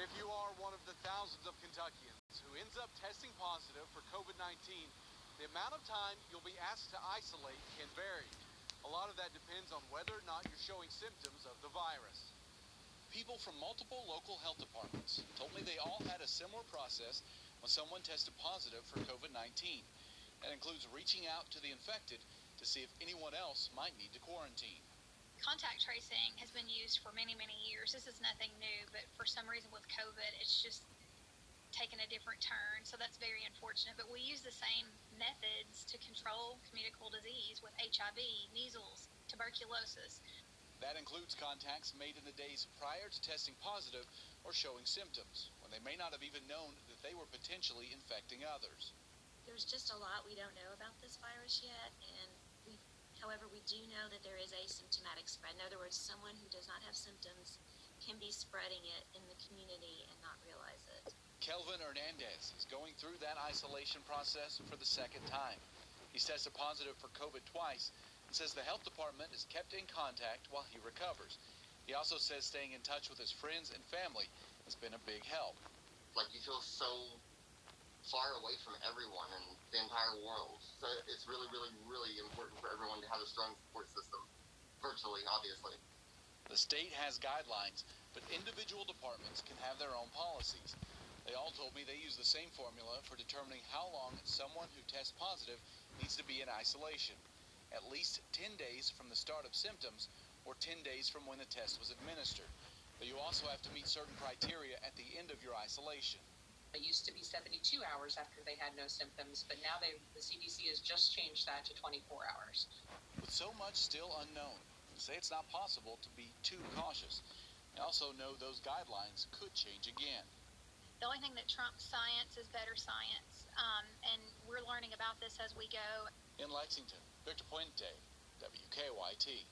If you are one of the thousands of Kentuckians who ends up testing positive for COVID-19, the amount of time you'll be asked to isolate can vary. A lot of that depends on whether or not you're showing symptoms of the virus. People from multiple local health departments told me they all had a similar process when someone tested positive for COVID-19. That includes reaching out to the infected to see if anyone else might need to quarantine. Contact tracing has been used for many, many years. This is nothing new, but for some reason with COVID, it's just taken a different turn. So that's very unfortunate. But we use the same methods to control communicable disease with HIV, measles, tuberculosis. That includes contacts made in the days prior to testing positive or showing symptoms, when they may not have even known that they were potentially infecting others. There's just a lot we don't know about this virus yet, and however, we do know that there is asymptomatic spread. In other words, someone who does not have symptoms can be spreading it in the community and not realize it. Kelvin Hernandez is going through that isolation process for the second time. He's tested positive for COVID twice and says the health department is kept in contact while he recovers. He also says staying in touch with his friends and family has been a big help. Like, you feel so far away from everyone and the entire world. So it's really, really, really important for everyone to have a strong support system, virtually, obviously. The state has guidelines, but individual departments can have their own policies. They all told me they use the same formula for determining how long someone who tests positive needs to be in isolation. At least 10 days from the start of symptoms or 10 days from when the test was administered. But you also have to meet certain criteria at the end of your isolation. It used to be 72 hours after they had no symptoms, but now the CDC has just changed that to 24 hours. With so much still unknown, they say it's not possible to be too cautious. They also know those guidelines could change again. The only thing that trumps science is better science, and we're learning about this as we go. In Lexington, Victor Puente, WKYT.